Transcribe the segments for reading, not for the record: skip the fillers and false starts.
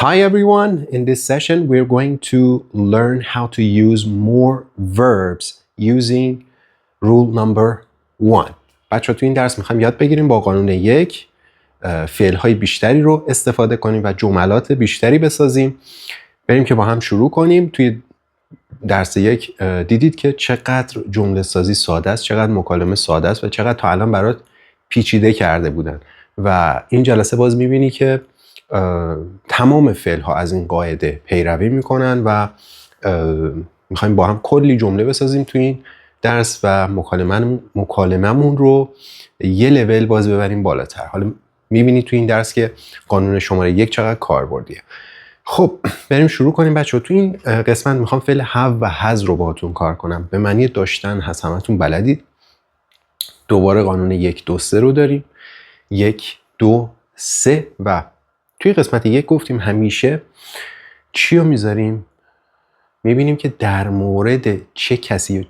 Hi everyone, in this session we're going to learn how to use more verbs using rule number 1. بچه تو این درس میخوایم یاد بگیریم با قانون 1 فعل‌های بیشتری رو استفاده کنیم و جملات بیشتری بسازیم. بریم که با هم شروع کنیم. توی درس 1 دیدید که چقدر جمله سازی ساده است، چقدر مکالمه ساده است و چقدر تا الان برات پیچیده کرده بودن و این جلسه باز میبینی که تمام فعل ها از این قاعده پیروی میکنن و میخوایم با هم کلی جمله بسازیم تو این درس و مکالممون رو یه لول باز ببریم بالاتر. حالا میبینید تو این درس که قانون شماره 1 چقدر کاربردیه. خب بریم شروع کنیم بچه. تو این قسمت میخوام فعل have و has رو باهاتون کار کنم. به معنی داشتن هست، همتون بلدید. دوباره قانون 1 2 3 رو داریم. 1 2 3 و توی قسمت 1 گفتیم همیشه چی رو میذاریم؟ میبینیم که در مورد چه کسی و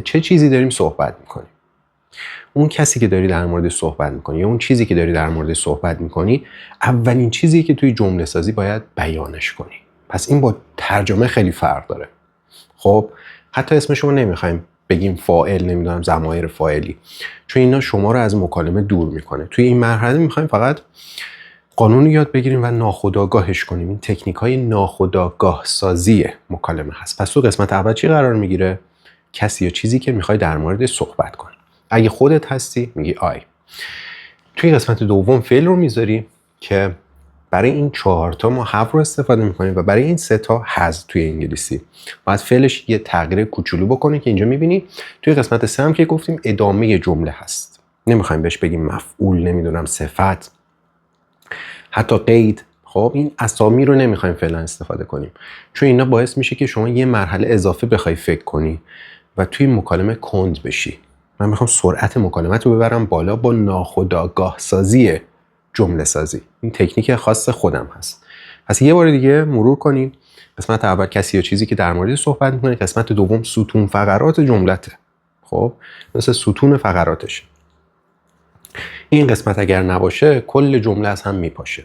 چه چیزی داریم صحبت میکنیم. اون کسی که داری در مورد صحبت میکنی یا اون چیزی که داری در مورد صحبت میکنی اولین چیزی که توی جمله سازی باید بیانش کنی. پس این با ترجمه خیلی فرق داره. خب حتی اسم شما نمیخوایم بگیم فاعل، نمیدونم ضمایر فاعلی، چون اینا شما رو از مکالمه دور میکنه. توی این مرحله میخوایم فقط قانون یاد بگیریم و ناخودآگاهش کنیم. این تکنیک های ناخودآگاه سازی مکالمه هست. پس تو قسمت اول چی قرار میگیره؟ کسی یا چیزی که میخوای در مورد صحبت کنی. اگه خودت هستی میگی I. توی قسمت دوم فعل رو میذاری که برای این 4 تا ما have رو استفاده میکنیم و برای این 3 تا has توی انگلیسی. باید فعلش یه تغییر کوچولو بکنه که اینجا میبینی. توی قسمت 3 هم که گفتیم ادامه جمله هست. نمیخوایم بهش بگیم مفعول، نمیدونم صفت، حتی قید. خب این اسامی رو نمیخوایم فعلا استفاده کنیم چون اینا باعث میشه که شما یه مرحله اضافه بخوای فکر کنی و توی مکالمه کند بشی. من میخوام سرعت مکالمت رو ببرم بالا با ناخودآگاه سازی جمله سازی. این تکنیک خاص خودم هست. پس یه بار دیگه مرور کنیم. قسمت اول کسی یا چیزی که در مورد صحبت میکنه. قسمت دوم ستون فقرات جملته. خب مثل ستون فقراتش. این قسمت اگر نباشه کل جمله از هم میپاشه.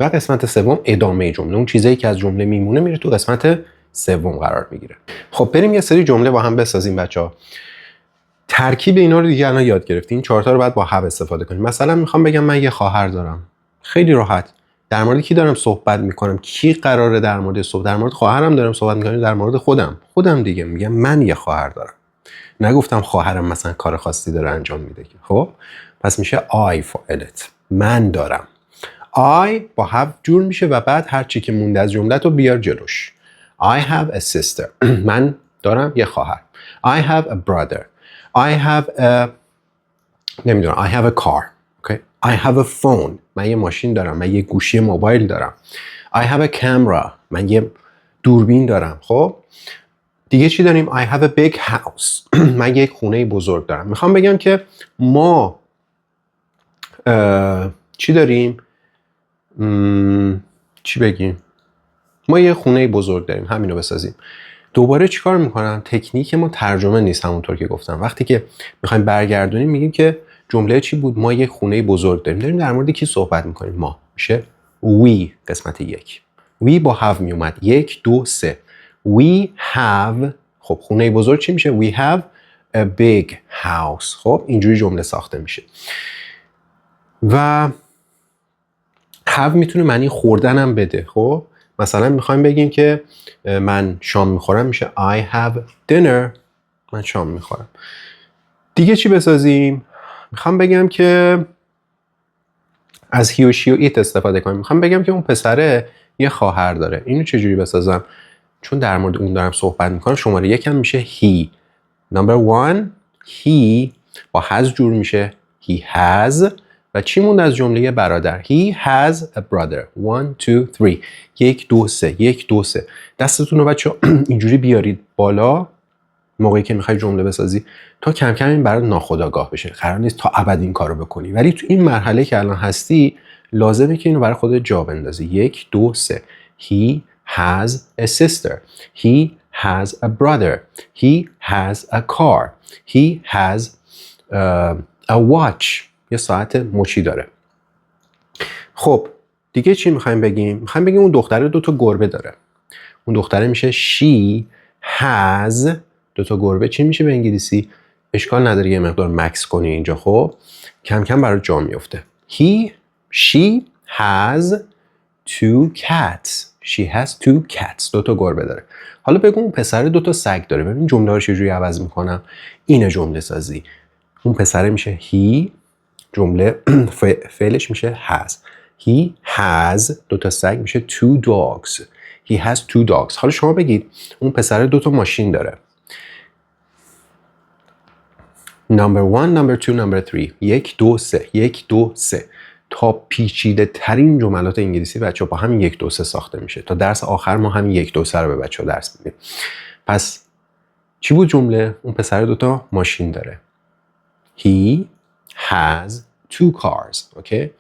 و قسمت سوم ادامه جمله. اون چیزایی که از جمله میمونه میره تو قسمت سوم قرار میگیره. خب بریم یه سری جمله با هم بسازیم بچه‌ها. ترکیب اینا رو دیگه الان یاد گرفتین. این 4 تا رو بعد با have استفاده کنیم. مثلا میخوام بگم من یه خواهر دارم. خیلی راحت. در مورد کی دارم صحبت میکنم؟ کی قراره در مورد در مورد خواهرم دارم صحبت میکنم؟ در مورد خودم دیگه. میگم من یه خواهر دارم. نگفتم خواهرم مثلا کار خاصی داره انجام میده. خب پس میشه I فاعلت. من دارم. I با have جور میشه و بعد هر چی که مونده از جمله رو بیار جلوش. I have a sister. من دارم یه خواهر. I have a brother. I have a نمیدونم. I have a car. Okay. I have a phone. من یه ماشین دارم. من یه گوشی موبایل دارم. I have a camera. من یه دوربین دارم. خب دیگه چی داریم؟ I have a big house. من یک خونه بزرگ دارم. میخوام بگم که ما چی داریم؟ چی بگیم؟ ما یه خونه بزرگ داریم. همینو بسازیم. دوباره چیکار میکنم؟ تکنیک ما ترجمه نیست. همونطور که گفتم وقتی که میخوایم برگردونیم میگیم که جمله چی بود؟ ما یه خونه بزرگ داریم در مورد کی صحبت میکنیم؟ ما. میشه we قسمت 1. we با have میومد. 1 2 3. we have. خب خونه بزرگ چی میشه؟ we have a big house. خب اینجوری جمله ساخته میشه. و have میتونه معنی خوردنم بده. خب مثلا میخوایم بگیم که من شام میخورم. میشه I have dinner. من شام میخورم. دیگه چی بسازیم؟ میخوام بگم که از he و she و it استفاده کنیم. میخوام بگم که اون پسره یه خواهر داره. اینو چجوری بسازم؟ چون در مورد اون دارم صحبت میکنم. شماره 1 هم میشه he. Number 1 he با has جور میشه he has. و چی موند از جمله برادر؟ He has a brother. 1 2 3. 1 2 3. 1 2 3. دستتون رو بچه‌ها اینجوری بیارید بالا موقعی که میخوای جمله بسازی تا کم کم این برات ناخودآگاه بشه. قرار نیست تا ابد این کارو بکنی ولی تو این مرحله که الان هستی لازمه که اینو برای خودت جا بندازی. 1 2 3. He has a sister. He has a brother. He has a car. He has a watch. یه ساعت مچی داره. خب دیگه چی میخوایم بگیم؟ میخوایم بگیم اون دختره 2 تا گربه داره. اون دختره میشه she has 2 تا گربه. چی میشه به انگلیسی؟ اشکال نداره یه مقدار مکس کنی اینجا، خب کم کم برات جا میفته. she has 2 cats. she has 2 cats. 2 تا گربه داره. حالا بگو اون پسر 2 تا سگ داره. ببین جمله رو چجوری عوض میکنم. اینه جمله سازی. اون پسره میشه he، جمله فعلش میشه has. he has 2 تا سگ میشه 2 dogs. he has 2 dogs. حالا شما بگید اون پسره 2 تا ماشین داره. number 1 number 2 number 3. 1 2 3 1 2 3 تا پیچیده ترین جملات انگلیسی بچه با همین 1 2 3 ساخته میشه. تا درس آخر ما همین 1 2 3 رو به بچه ها درس میدیم. پس چی بود جمله؟ اون پسر 2 تا ماشین داره. he has 2 cars. اوکی.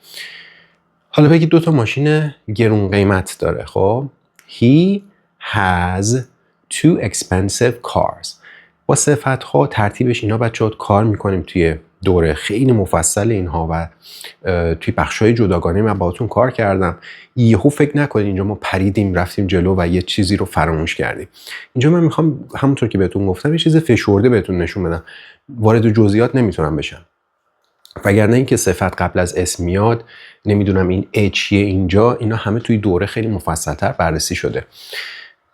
حالا بگید 2 تا ماشین گرون قیمت داره. خب he has 2 expensive cars. با صفت‌ها ترتیبش اینا بچه‌ها کار میکنیم توی دوره خیلی مفصل اینها و توی بخش‌های جداگانه من باهاتون کار کردم. یهو فکر نکنید اینجا ما پریدیم رفتیم جلو و یه چیزی رو فراموش کردیم. اینجا من میخوام همونطور که بهتون گفتم یه چیز فشرده بهتون نشون بدم. وارد جزئیات نمیتونم بشم. وگرنه اینکه صفت قبل از اسم میاد، نمیدونم این چیه اینجا، اینا همه توی دوره خیلی مفصل‌تر بررسی شده.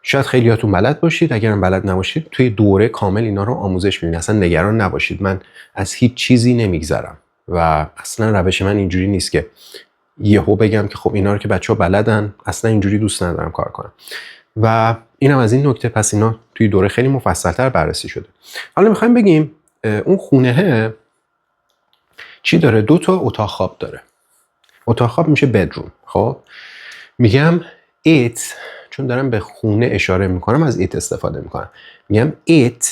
شاید خیلیاتون بلد باشید، اگرم بلد نباشید توی دوره کامل اینا رو آموزش می‌بینید. اصلا نگران نباشید، من از هیچ چیزی نمیگذرم و اصلا روش من اینجوری نیست که یهو بگم که خب اینا رو که بچه‌ها بلدن، اصلا اینجوری دوست ندارم کار کنم. و اینم از این نکته. پس اینا توی دوره خیلی مفصل‌تر بررسی شده. حالا می‌خوایم بگیم اون خونه چی داره؟ 2 تا اتاق خواب داره. اتاق خواب میشه bedroom. خب میگم it، چون دارم به خونه اشاره میکنم از it استفاده میکنم. میگم it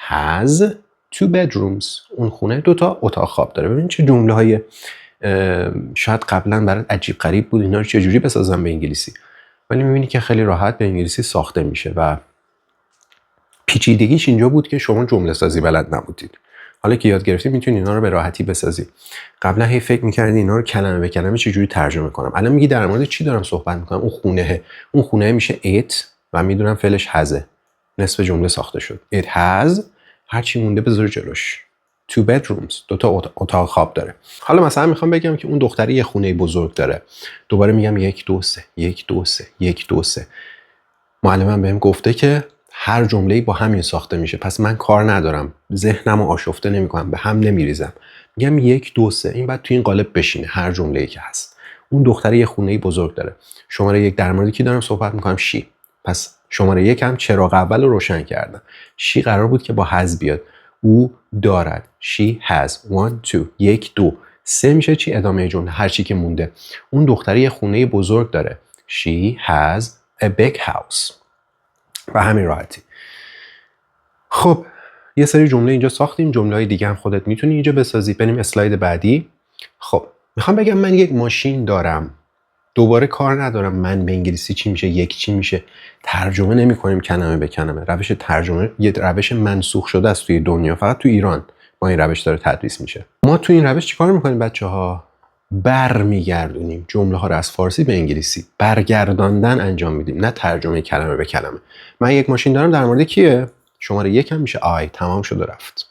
has 2 bedrooms. اون خونه 2 تا اتاق خواب داره. ببین چه جمله های شاید قبلا برات عجیب غریب بود اینا رو چجوری بسازم به انگلیسی، ولی میبینی که خیلی راحت به انگلیسی ساخته میشه و پیچیدگیش اینجا بود که شما جمله سازی بلد نبودید. حالا که یاد گرفتید میتونید اینا رو به راحتی بسازید. قبلا هی فکر می‌کردید اینا رو کلمه به کلمه چجوری ترجمه کنم. الان میگی در مورد چی دارم صحبت می‌کنم؟ اون خونه میشه it و میدونم فعلش hasه. نصف جمله ساخته شد. it has، هر چی مونده بذار جلوش. 2 bedrooms. 2 تا اتاق خواب داره. حالا مثلا میخوام بگم که اون دختره یه خونه بزرگ داره. دوباره میگم 1 2 3 1 2 3 1 2 3. معلمم بهم گفته که هر جمله‌ای با همین ساخته میشه. پس من کار ندارم، ذهنمو آشفته نمی‌کنم، به هم نمیریزم. میگم 1 2 3. این بعد تو این قالب بشینه هر جمله‌ای که هست. اون دختره یه خونه‌ای بزرگ داره. شماره 1 در مورد کی دارم صحبت می‌کنم؟ شی. پس شماره 1 هم چراغ اول رو روشن کردم. شی قرار بود که با has بیاد. او دارد. she has. 1 2 1 2 3 میشه چی؟ ادامه جمله هر چی که مونده. اون دختره یه خونه بزرگ داره. she has a big house. و همین راحتی. خب یه سری جمله اینجا ساختیم. جمله‌های دیگه هم خودت میتونی اینجا بسازی. بریم اسلاید بعدی. خب میخوام بگم من یک ماشین دارم. دوباره کار ندارم من به انگلیسی چی میشه، یک چی میشه. ترجمه نمی‌کنیم کلمه به کلمه. روش ترجمه یه روش منسوخ شده است توی دنیا. فقط تو ایران با این روش داره تدریس میشه. ما تو این روش چیکار می‌کنیم بچه‌ها؟ برمیگردونیم جمله ها رو از فارسی به انگلیسی. برگرداندن انجام میدیم، نه ترجمه کلمه به کلمه. من یک ماشین دارم در مورد کیه؟ شماره 1 هم میشه I. تمام شد و رفت.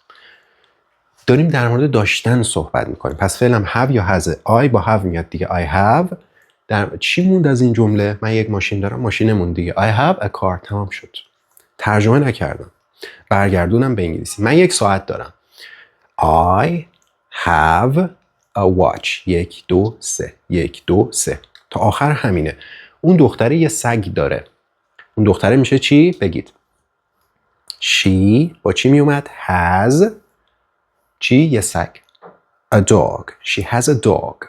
داریم در مورد داشتن صحبت میکنیم. پس فعلم have یا has. I با have میاد دیگه. I have. در چی موند از این جمله؟ من یک ماشین دارم، ماشینمون دیگه. I have a car. تمام شد. ترجمه نکردم. برگردونم به انگلیسی. من یک ساعت دارم. I have a watch. 1 2 3 1 2 3 تا آخر همینه. اون دختره یه سگ داره. اون دختره میشه چی؟ بگید. She با چی می اومد؟ has چی؟ یه سگ. A dog. She has a dog.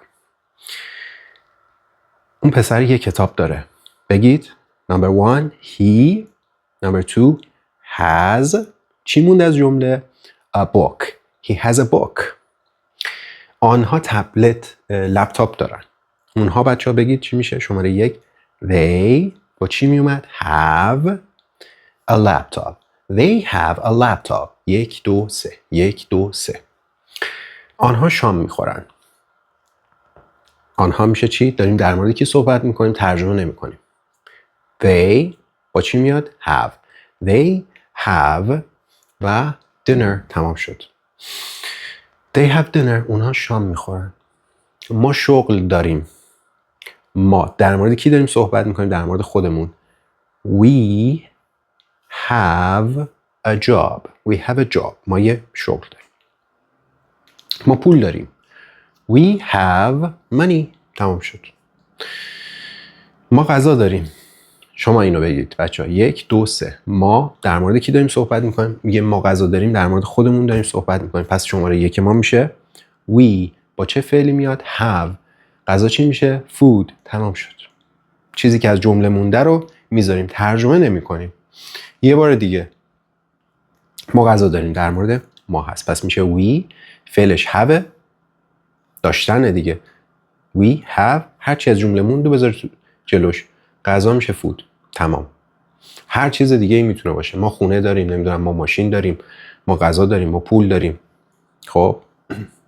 اون پسر یه کتاب داره. بگید. Number 1 he. Number 2 has چی موند از جمله؟ A book. He has a book. آنها تبلت لپتاپ دارن. اونها بچه ها بگید چی میشه؟ شماره 1 they با چی می اومد؟ have a laptop. They have a laptop. 1 2 3 1 2 3. آنها شام میخورن. آنها میشه چی؟ داریم در مورد کی صحبت میکنیم، ترجمه نمیکنیم. They با چی میاد؟ have. They have و dinner تمام شد. They have dinner. اونها شام میخورن. ما شغل داریم. ما در مورد کی داریم صحبت میکنیم؟ در مورد خودمون. We have a job. We have a job. ما یه شغل داریم. ما پول داریم. We have money. تمام شد. ما غذا داریم. شما اینو بگید بچه‌ها. 1 2 3. ما در مورد کی داریم صحبت میکنیم؟ میگه ما غذا داریم، در مورد خودمون داریم صحبت میکنیم. پس شماره 1 ما میشه we. با چه فعلی میاد؟ have. غذا چی میشه؟ food. تمام شد. چیزی که از جمله مونده رو میذاریم، ترجمه نمیکنیم. یه بار دیگه ما غذا داریم، در مورد ما هست. پس میشه we. فعلش have، داشتن دیگه. we have. هر چی از جمله مونده بذار جلوش. غذا میشه food. تمام. هر چیز دیگه ای میتونه باشه. ما خونه داریم، نمیدونم، ما ماشین داریم، ما غذا داریم، ما پول داریم. خب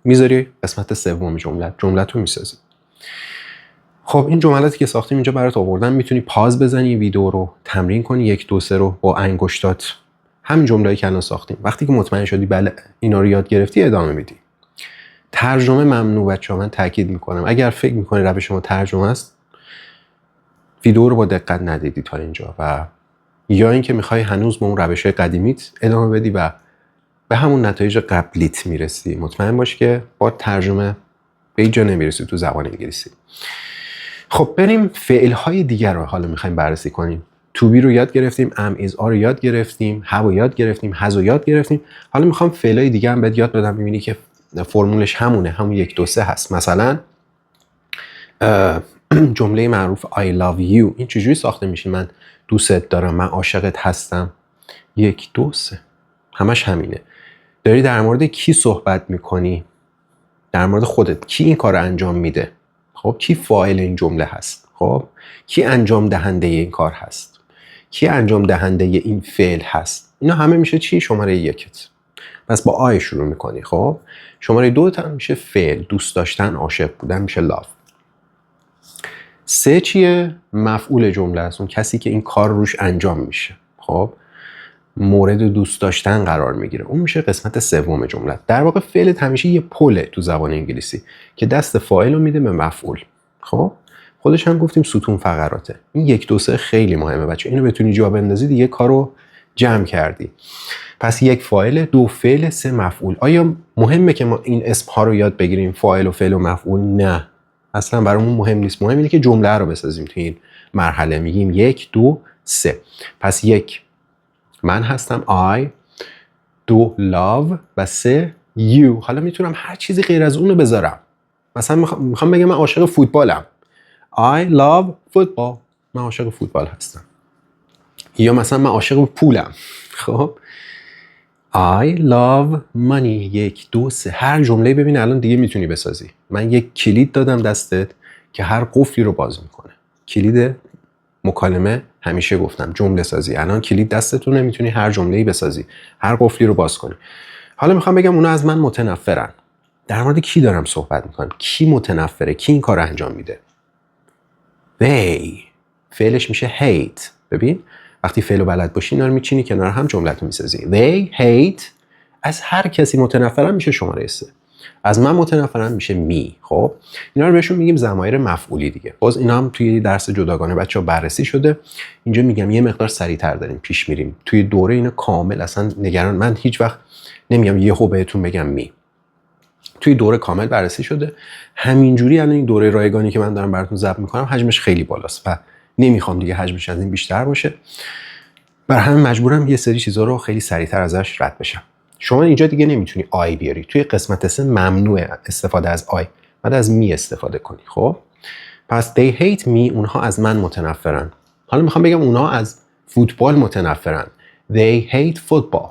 میذاری قسمت سوم جمله‌تو میسازی. خب این جملاتی که ساختیم اینجا برات آوردم. میتونی پاز بزنی ویدیو رو، تمرین کنی 1 2 3 رو با انگشتات. همین جمله‌ای که الان ساختیم. وقتی که مطمئن شدی بله اینا رو یاد گرفتی، ادامه میدی. ترجمه ممنوع بچه‌ها. من تاکید میکنم اگر فکر میکنی روش ما ترجمه است، ویدیو رو با دقت ندیدی تا اینجا و یا اینکه میخوای هنوز با اون روش‌های قدیمیت ادامه بدی و به همون نتایج قبلیت میرسی. مطمئن باش که با ترجمه به اینجا نمیرسی تو زبان انگلیسی. خب بریم فعل‌های دیگر رو حالا میخوایم بررسی کنیم. to be رو یاد گرفتیم، am is are رو یاد گرفتیم، have رو یاد گرفتیم، has رو یاد گرفتیم. حالا میخوام فعل‌های دیگه هم بهت یاد بدم، ببینی که فرمولش همونه، همون 1 2 3 هست. مثلا جمله معروف I love you، این چجوری ساخته میشه؟ من دوستت دارم، من عاشقت هستم. 1 2 3 همش همینه. داری در مورد کی صحبت میکنی؟ در مورد خودت. کی این کار انجام میده؟ خب کی فاعل این جمله هست؟ خب کی انجام دهنده این کار هست؟ کی انجام دهنده این فعل هست؟ اینا همه میشه چی؟ شماره 1. پس با آی شروع میکنی. خب شماره 2 هم میشه فعل، دوست داشتن، عاشق بودن، میشه love. 3 چیه؟ مفعول جمله است، اون کسی که این کار روش انجام میشه. خب مورد دوست داشتن قرار میگیره، اون میشه قسمت سوم جمله. در واقع فعل همیشه یه پله تو زبان انگلیسی که دست فاعل رو میده به مفعول. خب خودش هم گفتیم ستون فقراته. این 1 2 3 خیلی مهمه بچه، اینو بتونی جا بندازی دیگه کارو جمع کردی. پس 1 فاعل، 2 فعل، 3 مفعول. آیا مهمه که ما این اسم ها رو یاد بگیریم، فاعل و فعل و مفعول؟ نه، اصلا برامون مهم نیست. مهم اینه که جمله رو بسازیم. تو این مرحله میگیم 1 2 3. پس 1 من هستم I، 2 love و 3 you. حالا میتونم هر چیزی غیر از اونو بذارم. مثلا میخوام بگم من عاشق فوتبالم. I love football. من عاشق فوتبال هستم. یا مثلا من عاشق پولم. خب I love money. 1 2 3. هر جمله ببین الان دیگه میتونی بسازی. من یک کلید دادم دستت که هر قفلی رو باز میکنه. کلید مکالمه همیشه گفتم جمله سازی. الان کلید دستتونه، میتونی هر جمله‌ای بسازی، هر قفلی رو باز کنی. حالا میخوام بگم اونا از من متنفرن. در مورد کی دارم صحبت میکنم؟ کی متنفره؟ کی این کار انجام میده؟ They. فعلش میشه hate. ببین وقتی فعل رو بلد باشی اینا رو میچینی کنار هم، جمله‌تو میسازی. They hate. از هر کسی متنفرن میشه شماره 3. از من متنفرن میشه می. خب اینا رو بهشون میگیم ضمایر مفعولی دیگه. باز اینا هم توی درس جداگانه بچه‌ها بررسی شده. اینجا میگم یه مقدار سریع‌تر داریم پیش میریم. توی دوره اینا کامل اصلا نگران، من هیچ وقت نمیگم یهو بهتون بگم می. توی دوره کامل بررسی شده. همینجوری الان این دوره رایگانی که من دارم براتون ضبط میکنم حجمش خیلی بالاست و نمیخوام دیگه حجمش از این بیشتر باشه. برای همین مجبورم یه سری چیزا رو خیلی سریع‌تر ازش رد بشم. شما اینجا دیگه نمیتونی آی بیاری. توی قسمت 3 ممنوع استفاده از آی. بعد از می استفاده کنی. خب پس they hate me. اونها از من متنفرن. حالا میخوام بگم اونها از فوتبال متنفرن. they hate football.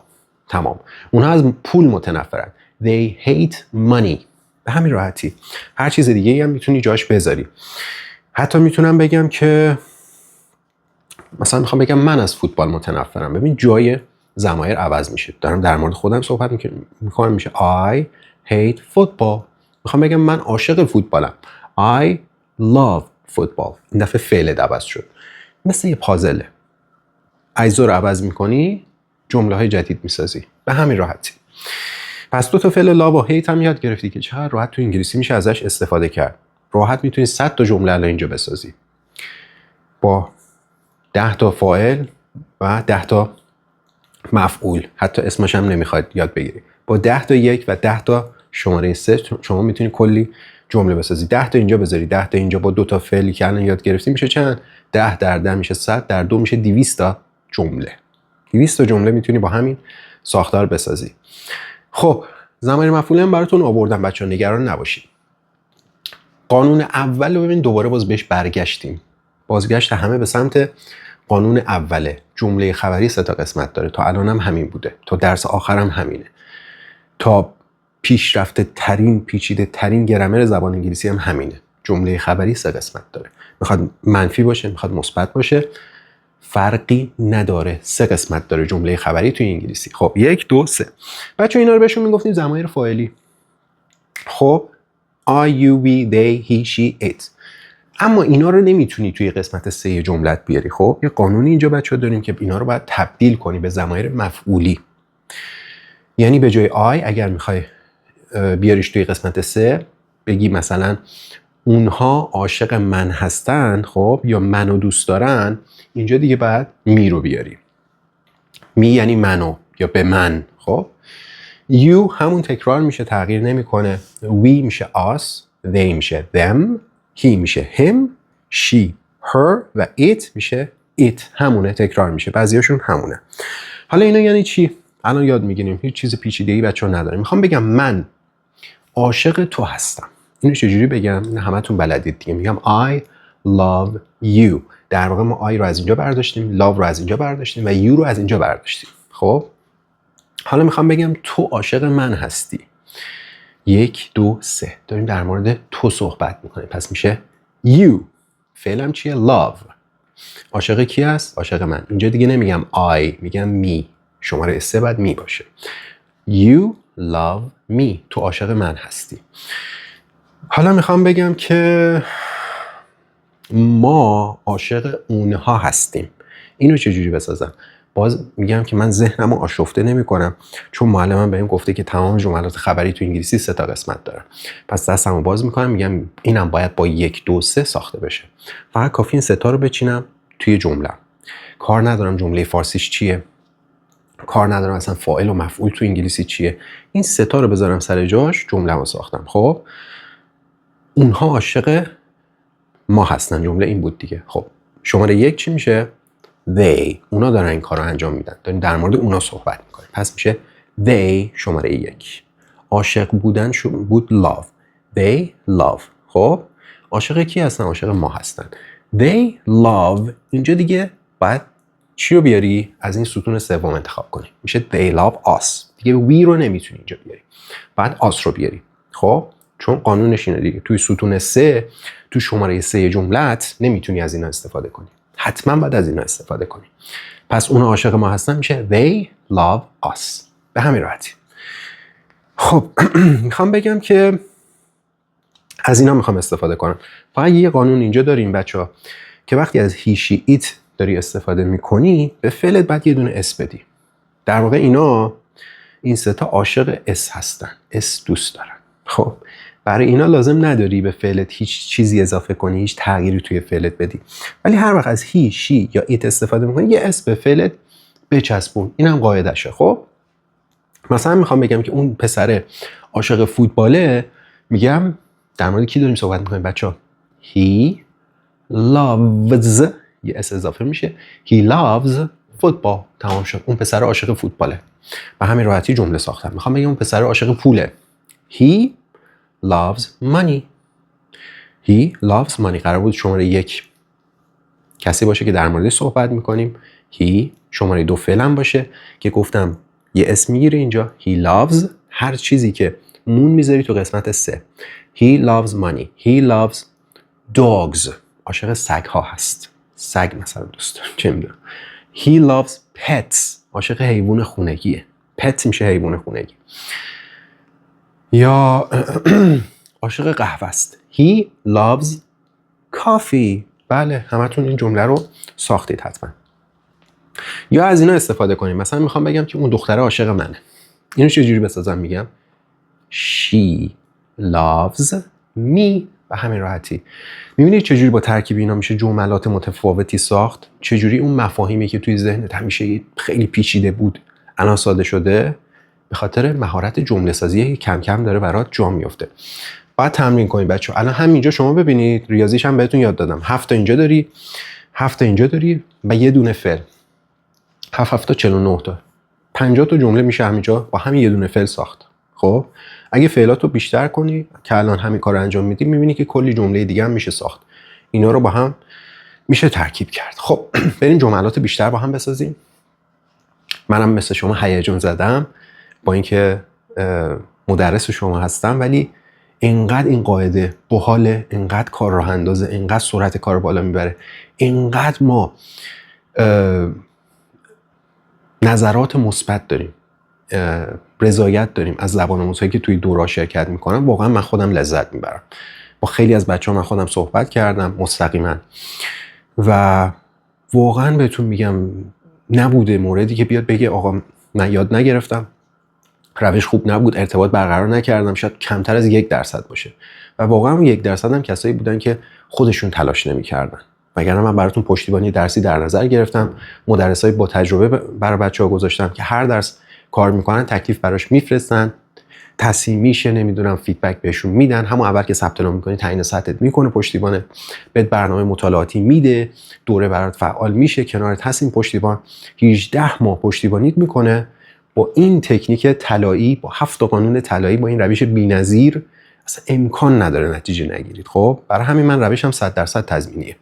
تمام. اونها از پول متنفرن. they hate money. به همین راحتی. هر چیز دیگه هم میتونی جاش بذاری. حتی میتونم بگم که مثلا میخوام بگم من از فوتبال متنفرم. ببین جای ضمایر عوض میشه. دارم در مورد خودم صحبت میکنم، میشه I hate football. میخوام بگم من عاشق فوتبالم. I love football. این دفعه فعل عوض شد. مثل یه پازله. اجزا رو عوض میکنی، جمله های جدید میسازی. به همین راحتی. پس دو تا فعل love و hate هم یاد گرفتی که چقدر راحت تو انگلیسی میشه ازش استفاده کرد. راحت میتونی 100 تا جمله الان اینجا بسازی. با 10 تا فاعل و 10 تا مفعول. حتی اسمش هم نمیخواد یاد بگیری. با 10 تا یک و 10 تا شماره 3 شما میتونی کلی جمله بسازی. 10 تا اینجا بذاری، 10 تا اینجا با 2 تا فعلی که الان یاد گرفتی میشه چند؟ 10 در 10 میشه 100، در 2 میشه 200 تا جمله. 200 تا جمله میتونی با همین ساختار بسازی. خب ضمیر مفعول هم براتون آوردم بچه‌ها، نگران نباشید. قانون اول رو ببین دوباره باز بهش برگشتیم. بازگشت همه به سمت قانون اوله. جمله خبری 3 تا قسمت داره. تا الان هم همین بوده. تا درس آخر هم همینه. تا پیشرفته ترین پیچیده ترین گرامر زبان انگلیسی هم همینه. جمله خبری 3 قسمت داره. میخواد منفی باشه، میخواد مثبت باشه، فرقی نداره. 3 قسمت داره جمله خبری توی انگلیسی. خب 1 2 3. بچه‌ها اینا رو بهشون میگفتیم ضمایر فاعلی. خب I, you, we, they, he, she, it. اما اینا رو نمیتونی توی قسمت 3 جملت بیاری. خب یه قانونی اینجا بچه‌ها داریم که اینا رو باید تبدیل کنی به ضمایر مفعولی. یعنی به جای I اگر میخوای بیاریش توی قسمت 3 بگی مثلا اونها عاشق من هستن، خب یا منو دوست دارن، اینجا دیگه باید می رو بیاری. می یعنی منو یا به من. خب you همون تکرار میشه، تغییر نمیکنه. we میشه us، they میشه them، he میشه him، she her و it میشه it. همونه، تکرار میشه، بعضیاشون همونه. حالا اینا یعنی چی؟ الان یاد میگیریم، هیچ چیز پیچیده‌ای بچه‌ها نداره. میخوام بگم من عاشق تو هستم. اینو چجوری بگم؟ نه همتون بلدید دیگه. میگم I love you. در واقع ما I رو از اینجا برداشتیم، love رو از اینجا برداشتیم و you رو از اینجا برداشتیم. خب حالا میخوام بگم تو عاشق من هستی. 1 2 3 داریم در مورد تو صحبت میکنیم. پس میشه you. فعلم چیه؟ love. عاشق کی هست؟ عاشق من. اینجا دیگه نمیگم I، میگم me. شماره 3 باید می باشه. You love me. تو عاشق من هستی. حالا میخوام بگم که ما عاشق اونها هستیم. اینو چجوری بسازم؟ باز میگم که من ذهنمو آشفته نمی‌کنم، چون معلمم بهم گفته که تمام جملات خبری تو انگلیسی 3 تا قسمت داره. پس دستمو باز میکنم، میگم اینم باید با 1 2 3 ساخته بشه. فقط کافی این 3 تا رو بچینم توی جمله. کار ندارم جمله فارسیش چیه، کار ندارم اصلا فاعل و مفعول تو انگلیسی چیه. این 3 تا رو بذارم سر جاش، جمله‌مو ساختم. خب اونها عاشق ما هستن. جمله این بود دیگه. خب شماره 1 چی میشه؟ they. اونا دارن این کارو انجام میدن. داریم در مورد اونا صحبت میکنیم. پس میشه they شماره 1. عاشق بودن بود love. They love. خب عاشق کی هستن؟ عاشق ما هستن. They love. اینجا دیگه باید چی رو بیاری؟ از این ستون سوم انتخاب کنی. میشه they love us. دیگه we رو نمیتونی اینجا بیاری. بعد us رو بیاری. خب چون قانونش اینه دیگه. توی ستون 3 تو شماره 3 جملت نمیتونی از اینا استفاده کنی. حتما باید از اینا استفاده کنی. پس اون عاشق ما هستن میشه they love us. به همین راحتی. خب میخوام بگم که از اینا میخوام استفاده کنم. فقط یه قانون اینجا داریم بچه‌ها که وقتی از he she it داری استفاده میکنی به فعلت باید یه دونه اس بدی. در واقع این 3 تا عاشق اس هستن. اس دوست دارن. خب برای اینا لازم نداری به فعلت هیچ چیزی اضافه کنی، هیچ تغییری توی فعلت بدی. ولی هر وقت از هی، شی یا ایت استفاده میکنی یه اس به فعلت بچسبون. اینم قاعدشه. خب مثلا میخوام بگم که اون پسر عاشق فوتباله، میگم در مورد کی داریم صحبت میکنیم بچه‌ها؟ He loves، یه اس اضافه میشه، He loves football. تمام شد. اون پسر عاشق فوتباله. به همین راحتی جمله ساختم. میخوام بگم اون پسر عاشق پوله. He loves money. He loves money. قرار بود شماره 1 کسی باشه که در موردش صحبت میکنیم. He شماره 2 فعلم باشه که گفتم یه اسم میگیره اینجا. He loves هر چیزی که نون میذاری تو قسمت 3. He loves money. He loves dogs. عاشق سگ ها هست. سگ مثلا دوست دارم. چه میدونم. He loves pets. عاشق حیوان خونگیه. pet میشه حیوان خونگی. یا عاشق قهوه است. He loves coffee. بله همتون این جمله رو ساختید حتما. یا از اینا استفاده کنیم. مثلا میخوام بگم که اون دختره عاشق منه. اینو چجوری بسازم؟ میگم she loves me. به همین راحتی. میبینید چجوری با ترکیب اینا میشه جملات متفاوتی ساخت؟ چجوری اون مفاهیمی که توی ذهنت همیشه خیلی پیچیده بود الان ساده شده؟ به خاطر مهارت جمله سازی کم کم داره برات جا میفته. باید تمرین کنید بچه‌ها. الان همینجا شما ببینید، ریاضیش هم بهتون یاد دادم. 7 تا اینجا داری، 7 تا اینجا داری و یه دونه فعل. 7 تا 49 تا. 50 تا جمله میشه همینجا با همین یه دونه فعل ساخت. خب اگه فعلاتو بیشتر کنی که الان همین کارو انجام میدی، میبینی که کلی جمله دیگه هم میشه ساخت. اینا رو با هم میشه ترکیب کرد. خب بریم جملات بیشتر با هم بسازیم. منم مثل شما هیجان زدم با اینکه مدرس شما هستم، ولی اینقدر این قاعده باحاله، اینقدر کار راه اندازه، اینقدر سرعت کار بالا میبره، اینقدر ما نظرات مثبت داریم، رضایت داریم از زبان آموزهایی که توی دورا شرکت میکنم. واقعا من خودم لذت میبرم. با خیلی از بچه‌ها من خودم صحبت کردم مستقیما و واقعا بهتون میگم نبوده موردی که بیاد بگه آقا من یاد نگرفتم، روش خوب نبود، ارتباط برقرار نکردم، شاید کمتر از 1% باشه. و واقعا اون 1% هم کسایی بودن که خودشون تلاش نمی‌کردن. وگرنه من براتون پشتیبانی درسی در نظر گرفتم، مدرسای با تجربه برای بچه‌ها گذاشتم که هر درس کار میکنن تکلیف براش میفرستن، تصحیح میشه، نمیدونم فیدبک بهشون میدن، همون اول که ثبت نام میکنی تعیین سطحت میکنه پشتیبانه، بهت برنامه مطالعاتی میده، دوره برات فعال میشه، کنارت هستیم پشتیبان 18 ماه پشتیبانیت میکنه با این تکنیک طلایی، با 7 قانون طلایی، با این روش بی‌نظیر اصلا امکان نداره نتیجه نگیرید. خب برای همین من روشم 100% تضمینیه،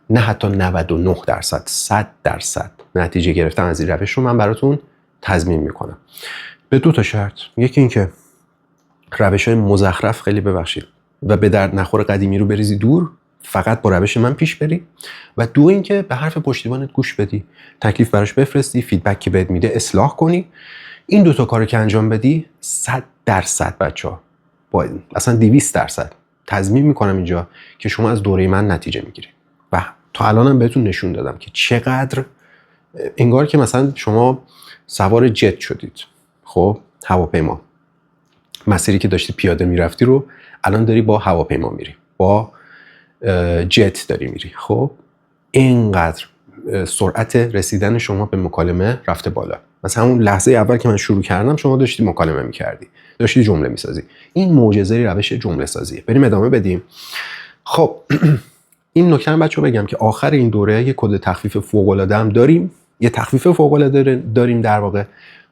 نه حتی 99%، 100% نتیجه گرفتن از این روش رو من براتون تضمین میکنم به 2 تا شرط. یکی این که روش‌های مزخرف خیلی ببخشید و به درد نخور قدیمی رو بریزی دور، فقط با روش من پیش بری. و 2 این که به حرف پشتیبانت گوش بدی، تکلیف براش بفرستی، فیدبک که بهت میده اصلاح کنی. این 2 تا کارو که انجام بدی 100% بچه‌ها، با اصلا 200% تضمین میکنم اینجا که شما از دوره من نتیجه میگیرید. و تا الانم بهتون نشون دادم که چقدر انگار که مثلا شما سوار جت شدید. خب هواپیما، مسیری که داشتی پیاده میرفتی رو الان داری با هواپیما میری، با جت داری میری. خب اینقدر سرعت رسیدن شما به مکالمه رفته بالا. مثلا همون لحظه اول که من شروع کردم شما داشتی مکالمه میکردی، داشتی جمله میسازی. این معجزه روش جمله سازیه. بریم ادامه بدیم. خب این نکته رو بچه‌ها بگم که آخر این دوره یه کد تخفیف فوق‌العاده هم داریم. یه تخفیف فوق‌العاده داریم در واقع،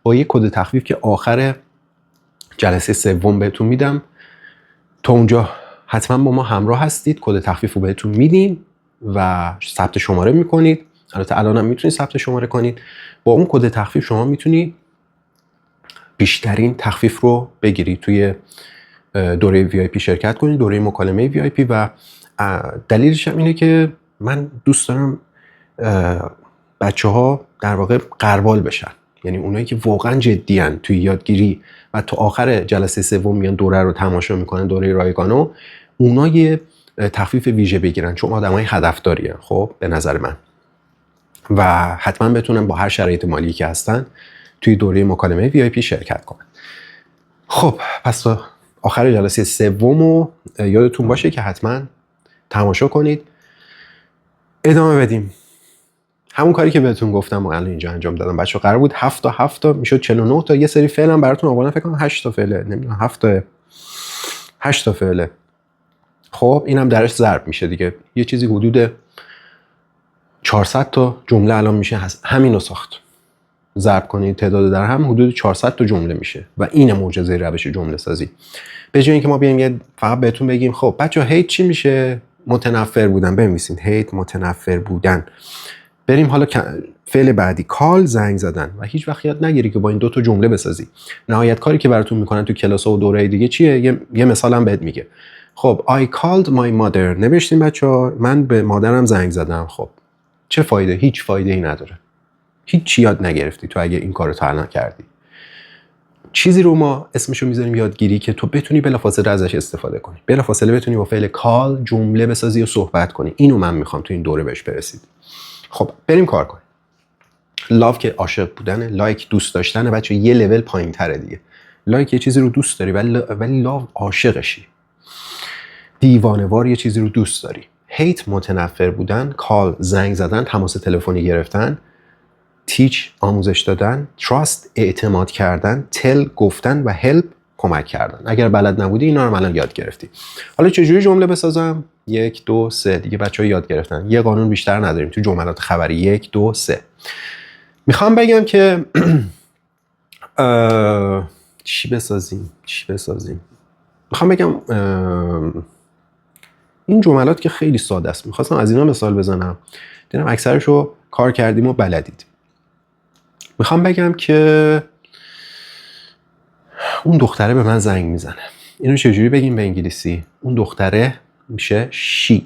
با یه کد تخفیف که آخر جلسه سوم بهتون میدم. تا اونجا حتما با ما همراه هستید، کد تخفیف رو بهتون میدیم و ثبت شماره میکنید. البته الان هم میتونید ثبت شماره کنید. با اون کد تخفیف شما میتونید بیشترین تخفیف رو بگیرید، توی دوره VIP شرکت کنید، دوره مکالمه VIP. و دلیلش هم اینه که من دوست دارم بچه‌ها در واقع غربال بشن، یعنی اونایی که واقعا جدیان توی یادگیری و تا آخر جلسه سوم میان دوره رو تماشا میکنن، دوره رایگانو، اونا یه تخفیف ویژه بگیرن چون آدمای هدفداری ان. خب به نظر من و حتما بتونن با هر شرایط مالی که هستن توی دوره مکالمه VIP شرکت کنن. خب پس تا آخر جلسه سومو یادتون باشه که حتما تماشا کنید. ادامه بدیم. همون کاری که بهتون گفتم و الان اینجا انجام دادم بچه‌ها. قرار بود 7 تا 7 تا میشد 49 تا. یه سری فعل هم براتون آوردم، فکر کنم 8 تا فعله، نمیدونم 8 تا فعله. خب اینم درش ضرب میشه دیگه، یه چیزی حدود 400 تا جمله الان میشه همینو ساخت. ضرب کنید تعداد در هم حدود 400 تا جمله میشه و این معجزه روش جمله سازی. به جای اینکه ما بیایم فقط بهتون بگیم خب بچه‌ها هیت چی میشه؟ متنفر بودن. بنویسین هیت، متنفر بودن. بریم حالا فعل بعدی، کال، زنگ زدن. و هیچ وقت یاد نگیری که با این 2 تا جمله بسازی. نهایت کاری که براتون میکنن تو کلاس و دوره دیگه چیه؟ یه مثالم بهت میگه. خب I called my mother. نوشتیم بچه‌ها من به مادرم زنگ زدم. خب چه فایده؟ هیچ فایده ای نداره. هیچ چی یاد نگرفتی تو اگه این کارو تا الان کردی. چیزی رو ما اسمشو میذاریم یادگیری که تو بتونی بلافاصله ازش استفاده کنی، بلافاصله بتونی با فعل کال جمله بسازی و صحبت کنی. اینو من میخوام تو این دوره بهش برسید. خب بریم کار کنیم. لاو که عاشق بودن، لایک دوست داشتن، بچه یه لول پایین تره دیگه. لایک یه چیزی رو دوست داری ولی لاو عاشقشی. دیوانه‌وار یه چیزی رو دوست داری. هیت متنفر بودن، کال زنگ زدن، تماس تلفنی گرفتن، تیچ آموزش دادن، تراست اعتماد کردن، تل گفتن و هلپ کمک کردن. اگر بلد نبودی اینا رو الان یاد گرفتی. حالا چجوری جمله بسازم؟ 1 2 3 دیگه بچه‌ها یاد گرفتن. یه قانون بیشتر نداریم تو جملات خبری. 1 2 3. میخوام بگم که چی بسازیم؟ میخوام بگم این جملات که خیلی ساده است. میخواستم از اینا مثال بزنم. دیدم اکثرشو کار کردیم و بلدید. میخوام بگم که اون دختره به من زنگ میزنه. اینو چجوری بگیم به انگلیسی؟ اون دختره میشه she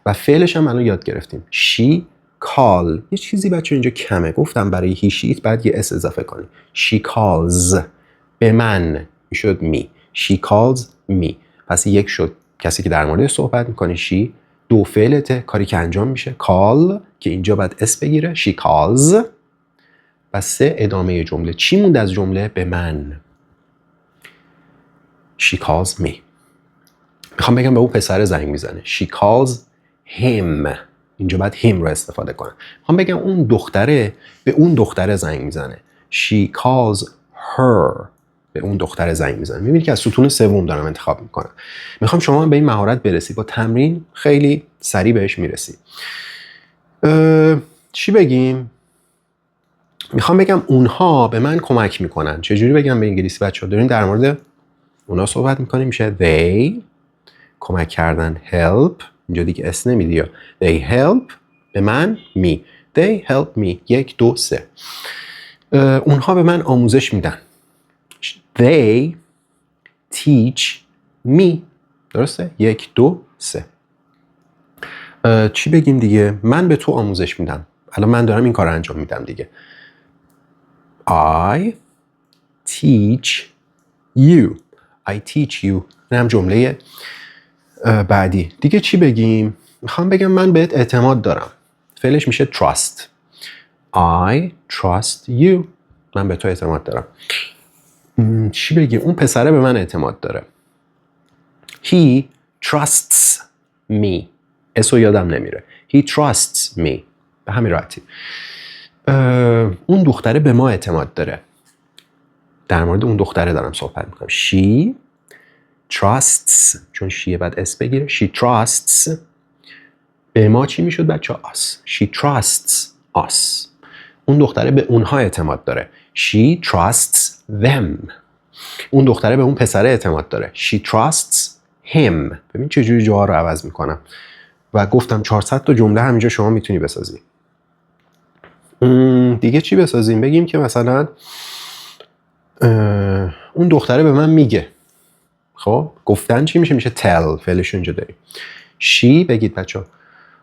و فعلش هم الان یاد گرفتیم. she call. یه چیزی بچه اینجا کمه. گفتم برای he she بعد یه s اضافه کنیم. she calls. به من میشد me. she calls me. پس یک شد کسی که در مورد صحبت میکنه she. دو فعلته، کاری که انجام میشه call که اینجا باید s بگیره. she calls. و 3 ادامه جمله. چی موند از جمله؟ به من. she calls me. میخوام بگم به اون پسر زنگ میزنه. she calls him. اینجا باید him رو استفاده کنم. میخوام بگم اون دختره به اون دختره زنگ میزنه. she calls her. به اون دختره زنگ میزنه. میبینید که از ستون سوم دارم انتخاب میکنم. میخوام شما به این مهارت برسید. با تمرین خیلی سریع بهش میرسید. چی بگیم؟ میخوام بگم اونها به من کمک میکنن. چجوری بگم به انگلیسی بچه‌ها؟ داریم در مورد اونها صحبت میکنیم. میشه they کمک کردن help. اینجا دیگه اس نمیدی. they help به من me. they help me. 1 2 3. اونها به من آموزش میدن. they teach me. درسته؟ 1 2 3. چی بگیم دیگه؟ من به تو آموزش میدم. الان من دارم این کار انجام میدم دیگه. I teach you. I teach you. این هم جمله بعدی. دیگه چی بگیم؟ میخوام بگم من بهت اعتماد دارم. فعلش میشه trust. I trust you. من به تو اعتماد دارم. چی بگیم؟ اون پسره به من اعتماد داره. He trusts me. اسو یادم نمیره. He trusts me. به همین راحتی. اون دختره به ما اعتماد داره. در مورد اون دختره دارم صحبت میکنم. She trusts. چون شیه بعد اس بگیره. She trusts. به ما چی میشد بچه؟ us. She trusts us. اون دختره به اونها اعتماد داره. She trusts them. اون دختره به اون پسره اعتماد داره. She trusts him. ببین چجوری جاها رو عوض میکنم. و گفتم 400 تا جمله همینجا شما میتونی بسازی. دیگه چی بسازیم؟ بگیم که مثلا اون دختره به من میگه. خب گفتن چی میشه؟ میشه tell. فعلش اینجا داریم. she بگید بچه.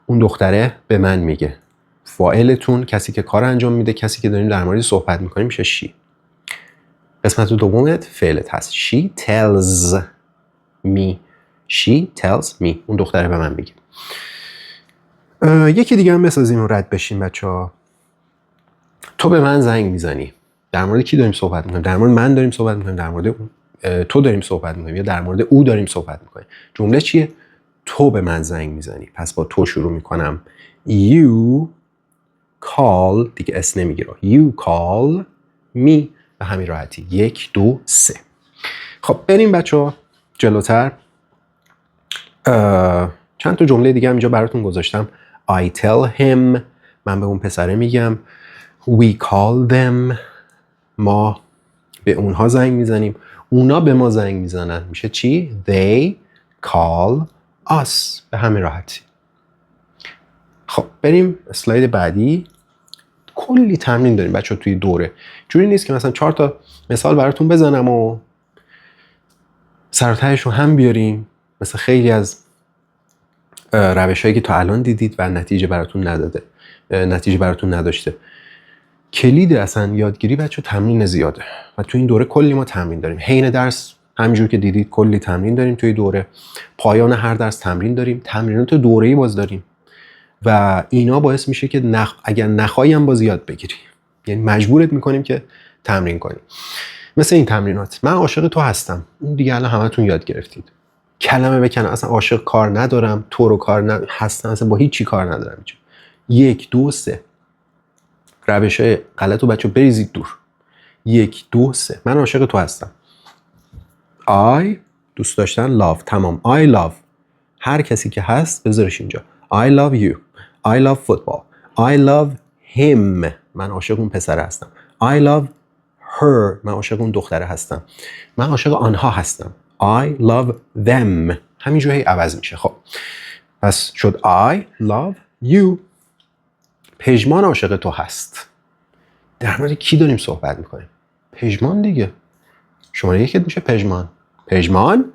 اون دختره به من میگه. فاعلتون کسی که کار انجام میده، کسی که داریم در مورد صحبت میکنیم میشه she. قسمت دومت فعلت هست. she tells me. she tells me. اون دختره به من میگه. یکی دیگه هم بسازیم و رد بشیم بچه‌ها. تو به من زنگ میزنی. در مورد کی داریم صحبت میکنیم؟ در مورد من داریم صحبت میکنیم، در مورد تو داریم صحبت میکنیم یا در مورد او داریم صحبت میکنیم؟ جمله چیه؟ تو به من زنگ میزنی. پس با تو شروع میکنم. You call. دیگه اس نمیگیره. You call me. به همین راحتی. 1 2 3. خب بریم بچه‌ها جلوتر. چند تا جمله دیگه هم اینجا براتون گذاشتم. I tell him. من به اون پسره میگم. We call them. ما به اونها زنگ میزنیم. اونا به ما زنگ میزنن. میشه چی؟ They call us. به همین راحتی. خب بریم اسلاید بعدی. کلی تمرین داریم بچه توی دوره. جوری نیست که مثلا 4 تا مثال براتون بزنم و سر و تهش رو هم بیاریم مثل خیلی از روش‌هایی که تا الان دیدید و نتیجه براتون نداشته. کلید اصلا یادگیری بچه تمرین زیاده و تو این دوره کلی ما تمرین داریم. حین درس همینجور که دیدید کلی تمرین داریم توی دوره. پایان هر درس تمرین داریم. تمرینات دوره‌ای باز داریم و اینا باعث میشه که اگر نخواهی هم باز یاد بگیری. یعنی مجبورت میکنیم که تمرین کنیم. مثل این تمرینات. من عاشق تو هستم. اون دیگه الان همتون یاد گرفتید. کلمه بکنم اصلا عاشق کار ندارم، تو رو کار هستم، اصلا با هیچ چی کار ندارم اینجا. 1 2 3 روش‌های غلطو بچه‌ها بریزید دور. 1 2 3 من عاشق تو هستم. I دوست داشتن love تمام. I love هر کسی که هست بذارش اینجا. I love you. I love football. I love him من عاشق اون پسر هستم. I love her من عاشق اون دختره هستم. من عاشق آنها هستم. I love them همینجوری عوض میشه. خب پس شد I love you. پژمان عاشق تو هست. در مورد کی داریم صحبت میکنیم؟ پژمان دیگه. شماره 1 میشه پژمان. پژمان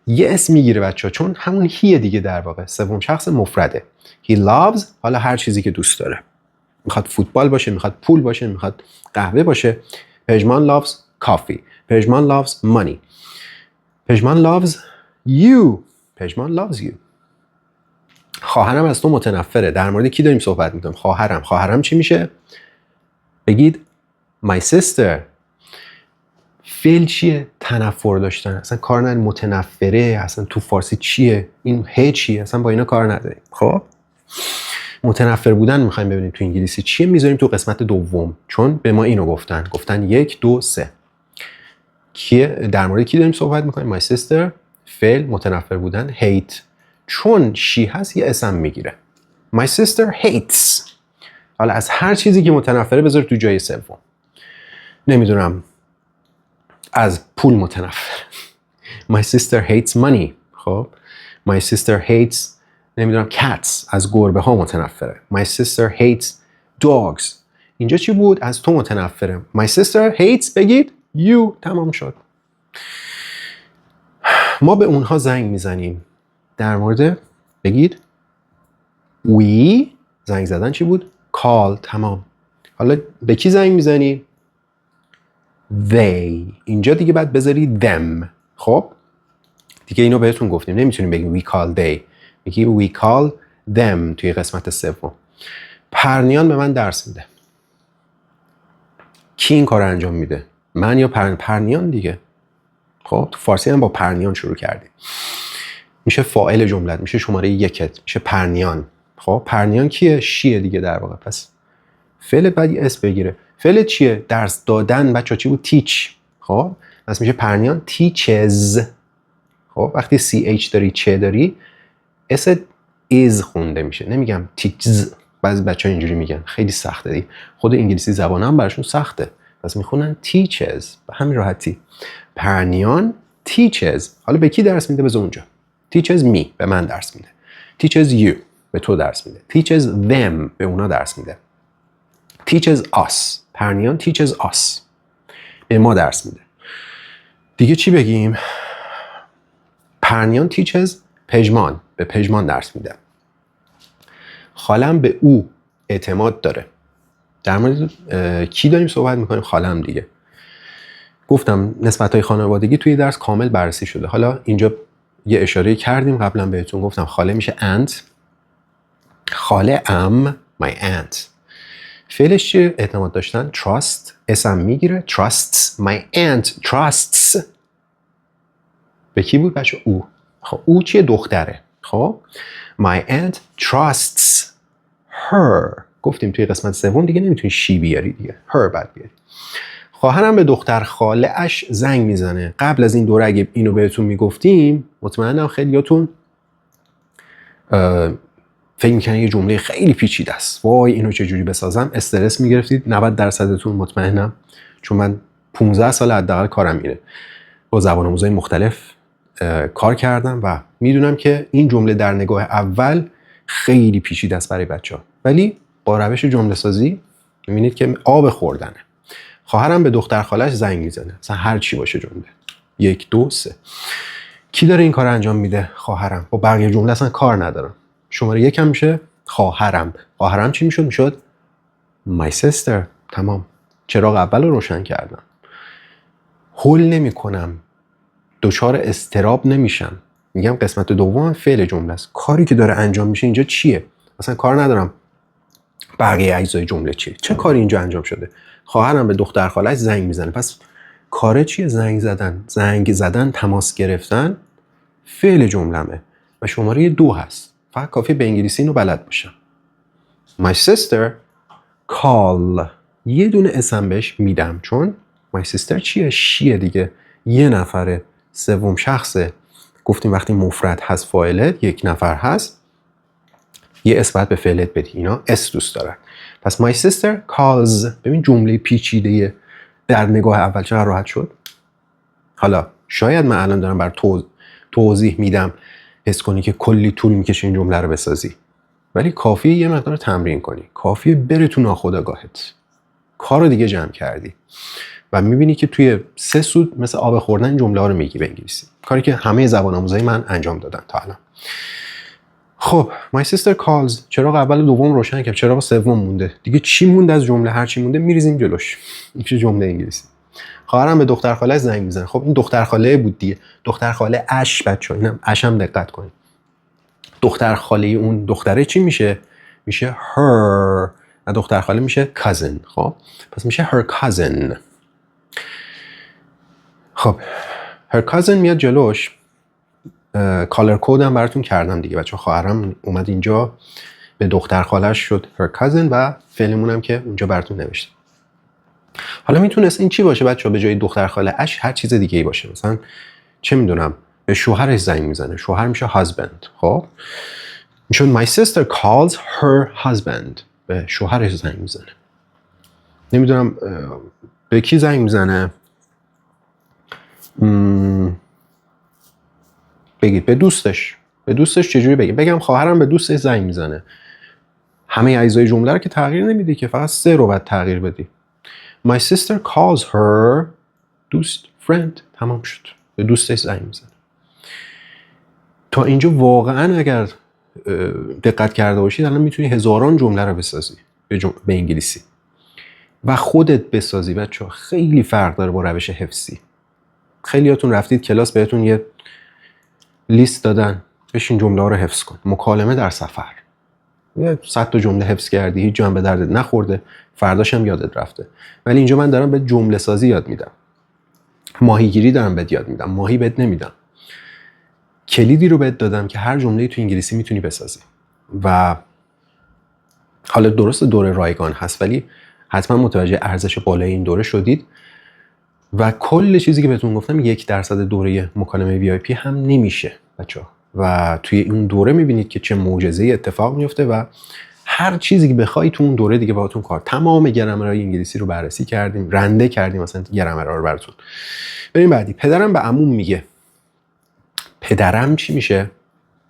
یه اسم میگیره بچه‌ها چون همون هیه دیگه در واقع. سوم شخص مفرده. He loves حالا هر چیزی که دوست داره. میخواد فوتبال باشه، میخواد پول باشه، میخواد قهوه باشه. پژمان loves coffee. پژمان loves money. پژمان loves you. پژمان loves you. خواهرم از تو متنفره. در مورد کی داریم صحبت میکنیم؟ خواهرم. خواهرم چی میشه؟ بگید my sister. فعل چیه؟ تنفر داشتن. اصلا کار نداریم. متنفره اصلا تو فارسی چیه؟ این ه چیه؟ اصلا با اینا کار نداریم. خب متنفر بودن میخوایم ببینیم تو انگلیسی چیه، میذاریم تو قسمت دوم چون به ما اینو گفتن 1 2 3 کیه؟ در مورد کی داریم صحبت میکنیم؟ my sister. فعل متنفر بودن hate چون she هست یه اسم میگیره. my sister hates. حالا از هر چیزی که متنفره بذار تو جای سوم. نمیدونم از پول متنفر. my sister hates money. خب my sister hates نمیدونم cats از گربه ها متنفره. my sister hates dogs. اینجا چی بود؟ از تو متنفره. my sister hates بگید you. تمام شد. ما به اونها زنگ میزنیم. در مورد بگید we. زنگ زدن چی بود؟ call. تمام. حالا به کی زنگ میزنی؟ they. اینجا دیگه بعد بذاری them. خب دیگه اینو بهتون گفتیم نمیتونیم بگیم we call they. میگیم we call them توی قسمت سوم. پرنیان به من درس میده. کی این کار انجام میده؟ من یا پرنیان دیگه. خب تو فارسی هم با پرنیان شروع کردیم. میشه فاعل جملت، میشه شماره 1، میشه پرنیان. خب پرنیان کیه؟ شیه دیگه در واقع. پس فعل بعد یه اسم بگیره. فعل چیه؟ درس دادن. بچه‌ها چی بود؟ teach. خب پس میشه پرنیان teaches. خب وقتی ch داری چه داری اس is خونده میشه. نمیگم teaches. بعضی بچه‌ها اینجوری میگن. خیلی سخته دی. خود انگلیسی زبان هم براشون سخته. پس میخونن teaches. به همین راحتی. پرنیان teaches. حالا به کی درس میده؟ بذار اونجا. teaches me. به من درس میده. teaches you. به تو درس میده. teaches them. به اونا درس میده. teaches us. پرنیان teaches us. به ما درس میده. دیگه چی بگیم؟ پرنیان teaches پژمان. به پژمان درس میده. خالم به او اعتماد داره. در مورد کی داریم صحبت میکنیم؟ خالم دیگه. گفتم نسبت‌های خانوادگی توی درس کامل بررسی شده. حالا اینجا یه اشاره کردیم قبلا بهتون گفتم خاله میشه aunt. خاله ام my aunt. فعلش چیه؟ اعتماد داشتن. trust اسم میگیره. trusts my aunt trusts. به کی بود بچه؟ او. خب او چیه؟ دختره. خب my aunt trusts her. گفتیم توی قسمت سوم دیگه نمیتونی شی بیاری دیگه. her بعد بیاری. خواهرم به دختر خاله اش زنگ میزنه. قبل از این دوره اگه اینو بهتون میگفتیم مطمئنم خیلیاتون فکر میکنن یه جمله خیلی پیچیده است. وای اینو چجوری بسازم؟ استرس میگرفتید 90%تون مطمئنم. چون من 15 سال حداقل کارم اینه. با زبان آموزای مختلف کار کردم و میدونم که این جمله در نگاه اول خیلی پیچیده است برای بچه‌ها. ولی با روش جمله سازی میبینید که آب خوردنه. خواهرم به دختر خالش زنگ میزنه. مثلا هر چی باشه جمله. 1 2 3 کی داره این کار انجام میده؟ خواهرم. با بقیه جمله اصلا کار ندارم. شماره 1 هم میشه خواهرم. خواهرم چی میشد؟ میشد my sister. تمام. چراغ اول رو روشن کردم. هول نمی کنم. دچار اضطراب نمیشم. میگم قسمت دوم فعل جمله است. کاری که داره انجام میشه اینجا چیه؟ مثلا کار ندارم بقیه اجزای جمله چیه. چه کاری اینجا انجام شده؟ خواهرم به دختر خاله‌اش زنگ میزنه. پس کار چیه؟ زنگ زدن، تماس گرفتن فعل جملمه و شماره 2 هست. فقط کافیه به انگلیسی اینو بلد باشم. My sister call. یه دونه اسم بهش میدم چون my sister چیه؟ شیه دیگه. یه نفره. سوم شخصه. گفتیم وقتی مفرد هست فاعله، یک نفر هست، یه اسم باید به فعلت بدی. اینا اس دوست دارن. پس my sister calls. ببین جمله پیچیده در نگاه اول چقدر راحت شد. حالا شاید من الان دارم بر توضیح میدم حس کنی که کلی طول میکشه این جمله رو بسازی، ولی کافیه یه مقدار تمرین کنی. کافیه بره تو ناخودآگاهت. کارو دیگه جمع کردی و میبینی که توی 3 سود مثل آب خوردن این جمله ها رو میگی به انگلیسی. کاری که همه زبان آموزای من انجام دادن تا الان. خب my sister calls. چراغ اول و دوم روشن کرد. چراغ سوم مونده. دیگه چی مونده از جمله؟ هر چی مونده میریزیم جلوش. این چه جمله انگلیسی. خواهرم به دختر خاله‌اش زنگ میزنه. خب این دختر خاله بود دیگه. دختر خاله اش بچه‌ها. اینم اش هم دقت کنید. دختر خاله اون دختره چی میشه؟ میشه her. و دختر خاله میشه cousin. خب پس میشه her cousin. خب her cousin میاد جلوش. کالر کد هم براتون کردم دیگه بچه‌ها. خواهرم اومد اینجا به دختر خاله‌اش شد her cousin و فعلمون هم که اونجا براتون نوشتم. حالا میتونست این چی باشه بچه‌ها؟ به جای دختر خاله اش هر چیز دیگه ای باشه. مثلا چه میدونم به شوهرش زنگ میزنه. شوهر میشه husband. خب میشه my sister calls her husband. به شوهرش زنگ میزنه. نمیدونم به کی زنگ میزنه. بگید به دوستش. به دوستش چجوری بگم خواهرم به دوستش زنگ میزنه. همه اجزای جمله رو که تغییر نمیدی که، فقط 3 رو باید تغییر بدی. My sister calls her دوست friend. تمام شد. به دوستش زنگ میزنه. تا اینجا واقعا اگر دقت کرده باشید الان میتونی هزاران جمله رو بسازی به انگلیسی و خودت بسازی. بچه‌ها خیلی فرق داره با روش حفظی. خیلیاتون رفتید کلاس بهتون یه لیست دادن بشین جمله ها رو حفظ کن. مکالمه در سفر. یه 100 تا جمله حفظ کردی، هیچ جا هم به دردت نخورده، فرداش هم یادت رفته. ولی اینجا من دارم به جمله سازی یاد میدم. ماهیگیری دارم بهت یاد میدم. ماهی بهت نمیدم. کلیدی رو بهت دادم که هر جمله‌ای تو انگلیسی میتونی بسازی. و حالا درست دوره رایگان هست ولی حتما متوجه ارزش بالای این دوره شدید و کل چیزی که بهتون گفتم 1% دوره مکالمه VIP هم نمیشه بچه‌ها. و توی اون دوره میبینید که چه معجزه‌ای اتفاق میفته و هر چیزی که بخوای تو اون دوره دیگه باهاتون کار. تمام گرامرهای انگلیسی رو بررسی کردیم، رنده کردیم مثلا گرامرها رو براتون. بریم بعدی. پدرم به عموم میگه. پدرم چی میشه؟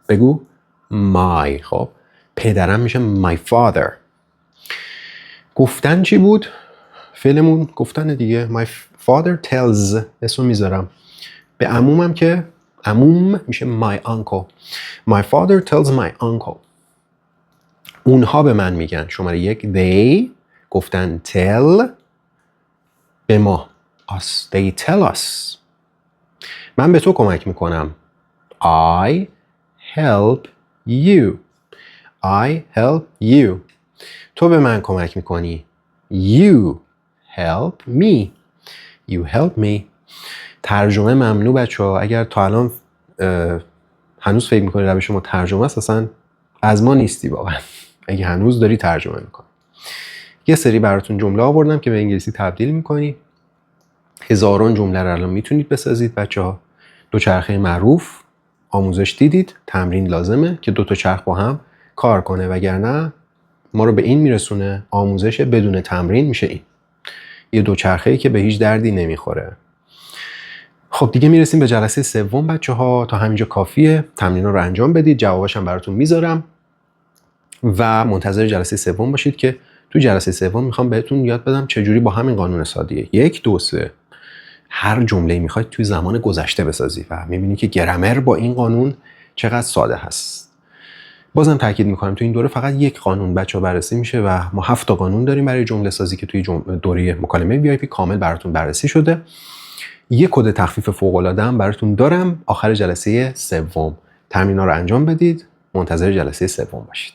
بگو my. خب پدرم میشه my father. گفتن چی بود؟ فعلمون گفتن دیگه. my father tells. اسمو میذارم. به عمومم که عموم میشه my uncle. my father tells my uncle. اونها به من میگن. شماره 1 they. گفتن tell. به ما us. they tell us. من به تو کمک میکنم. I help you. I help you. تو به من کمک میکنی. You help me. You help me. ترجمه ممنوع بچه‌ها. اگر تا الان هنوز فکر میکنی روش ما ترجمه است، اصلا از ما نیستی واقعا. اگه هنوز داری ترجمه میکنی. یه سری براتون جمله آوردم که به انگلیسی تبدیل میکنی. هزاران جمله رو الان میتونید بسازید بچه‌ها. دوچرخه معروف آموزش دیدید. تمرین لازمه که 2 تا چرخ با هم کار کنه، وگرنه ما رو به این میرسونه آموزش بدون تمرین میشه این. یه دوچرخه‌ای که به هیچ دردی نمیخوره. خب دیگه میرسیم به جلسه سوم بچه‌ها. تا همینجا کافیه. تمرین‌ها رو انجام بدید. جواباشم براتون میذارم و منتظر جلسه سوم باشید که تو جلسه سوم میخوام بهتون یاد بدم چجوری با همین قانون ساده 1 2 3 هر جمله‌ای میخواید توی زمان گذشته بسازی و میبینی که گرامر با این قانون چقدر ساده هست. بازم تاکید میکنم تو این دوره فقط یک قانون بچه‌ها بررسی میشه و ما 7 تا قانون داریم برای جمله سازی که توی دوره مکالمه وی آی پی کامل براتون بررسی شده. یک کد تخفیف فوق العاده هم براتون دارم آخر جلسه سوم. تمرین‌ها رو انجام بدید، منتظر جلسه سوم باشید.